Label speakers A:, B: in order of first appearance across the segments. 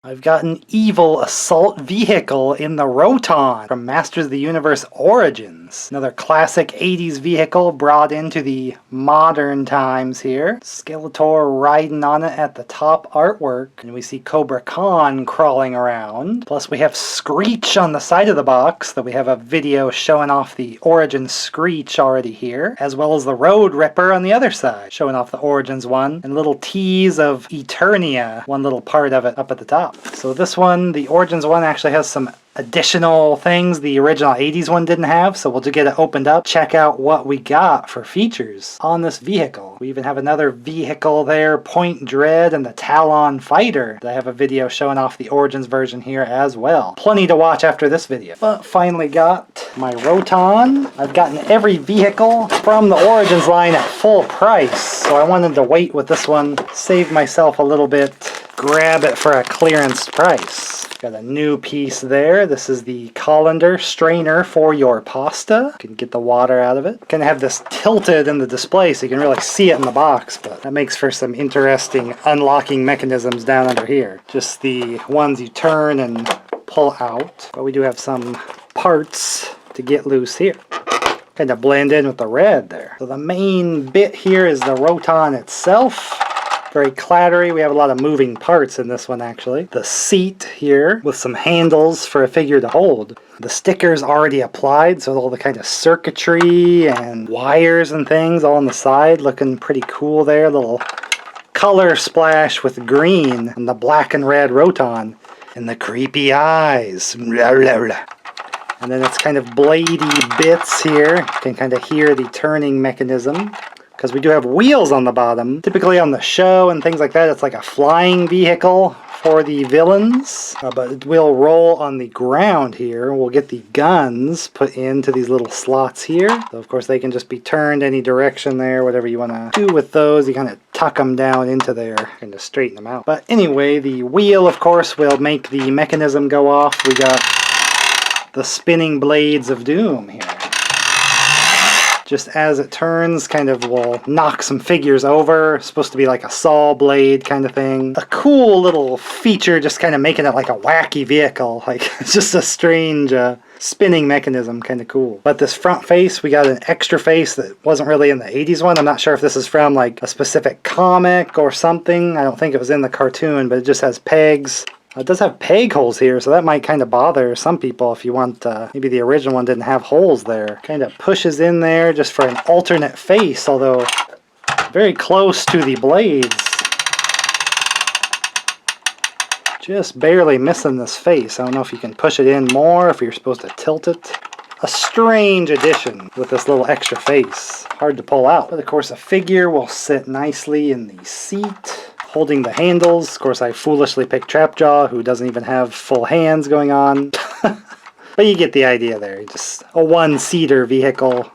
A: I've got an evil assault vehicle in the Roton from Masters of the Universe Origins. Another classic 80s vehicle brought into the modern times here. Skeletor riding on it at the top artwork. And we see Cobra Khan crawling around. Plus we have Screech on the side of the box that we have a video showing off the Origin Screech already here. As well as the Road Ripper on the other side, showing off the Origins one. And a little tease of Eternia, one little part of it up at the top. So this one, the Origins one, actually has some additional things the original 80s one didn't have, so we'll just get it opened up, check out what we got for features on this vehicle. We even have another vehicle there, Point Dread and the Talon Fighter. I have a video showing off the Origins version here as well. Plenty to watch after this video. But finally got my Roton. I've gotten every vehicle from the Origins line at full price, so I wanted to wait with this one, save myself a little bit, grab it for a clearance price. Got a new piece there. This is the colander strainer for your pasta. You can get the water out of it. Gonna have this tilted in the display so you can really see it in the box, but that makes for some interesting unlocking mechanisms down under here. Just the ones you turn and pull out. But we do have some parts to get loose here. Kind of blend in with the red there. So the main bit here is the Roton itself. Very clattery. We have a lot of moving parts in this one actually. The seat here with some handles for a figure to hold. The sticker's already applied, so all the kind of circuitry and wires and things all on the side looking pretty cool there. Little color splash with green and the black and red Roton and the creepy eyes. And then it's kind of bladey bits here. You can kind of hear the turning mechanism. Because we do have wheels on the bottom. Typically on the show and things like that, it's like a flying vehicle for the villains. But it will roll on the ground here. We'll get the guns put into these little slots here. So of course they can just be turned any direction there, whatever you want to do with those. You kind of tuck them down into there and just straighten them out. But anyway, the wheel of course will make the mechanism go off. We got the spinning blades of doom here. Just as it turns, kind of will knock some figures over. It's supposed to be like a saw blade kind of thing. A cool little feature, just kind of making it like a wacky vehicle. Like, it's just a strange spinning mechanism, kind of cool. But this front face, we got an extra face that wasn't really in the 80s one. I'm not sure if this is from like a specific comic or something. I don't think it was in the cartoon, but it just has pegs. It does have peg holes here, so that might kind of bother some people if you want, maybe the original one didn't have holes there. Kind of pushes in there just for an alternate face, although very close to the blades. Just barely missing this face. I don't know if you can push it in more, if you're supposed to tilt it. A strange addition with this little extra face. Hard to pull out. But of course a figure will sit nicely in the seat, holding the handles. Of course I foolishly picked Trapjaw, who doesn't even have full hands going on. But you get the idea there. Just a one-seater vehicle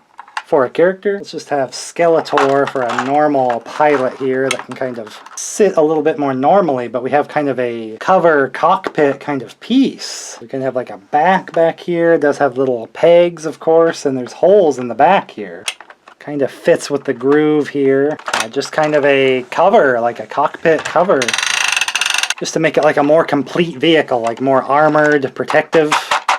A: for a character. Let's just have Skeletor for a normal pilot here that can kind of sit a little bit more normally, but we have kind of a cover cockpit kind of piece. We can have like a back here. It does have little pegs, of course, and there's holes in the back here. Kind of fits with the groove here. Just kind of a cover, like a cockpit cover. Just to make it like a more complete vehicle, like more armored, protective.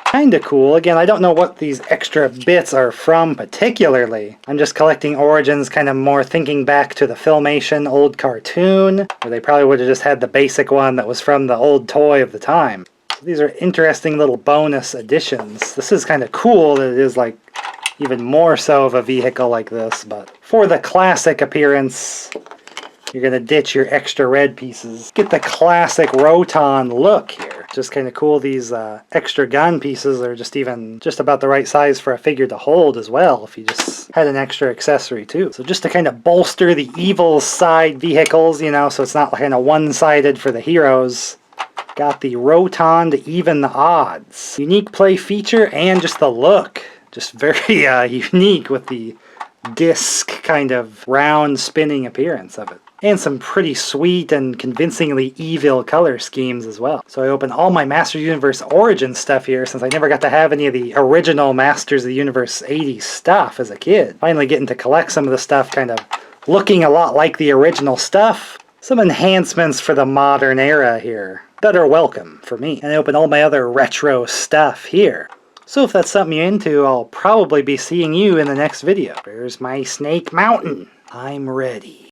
A: Kinda cool. Again, I don't know what these extra bits are from particularly. I'm just collecting Origins, kind of more thinking back to the Filmation old cartoon, where they probably would have just had the basic one that was from the old toy of the time. So these are interesting little bonus additions. This is kind of cool that it is like even more so of a vehicle like this, but for the classic appearance, you're gonna ditch your extra red pieces. Get the classic Roton look here. Just kind of cool. These extra gun pieces are just about the right size for a figure to hold as well, if you just had an extra accessory too. So just to kind of bolster the evil side vehicles, you know, so it's not kind of one-sided for the heroes. Got the Roton to even the odds. Unique play feature and just the look. Just very unique with the disc kind of round spinning appearance of it. And some pretty sweet and convincingly evil color schemes as well. So I opened all my Masters of the Universe Origin stuff here since I never got to have any of the original Masters of the Universe 80s stuff as a kid. Finally getting to collect some of the stuff kind of looking a lot like the original stuff. Some enhancements for the modern era here. better welcome for me. And I open all my other retro stuff here. So if that's something you're into, I'll probably be seeing you in the next video. There's my Snake Mountain. I'm ready.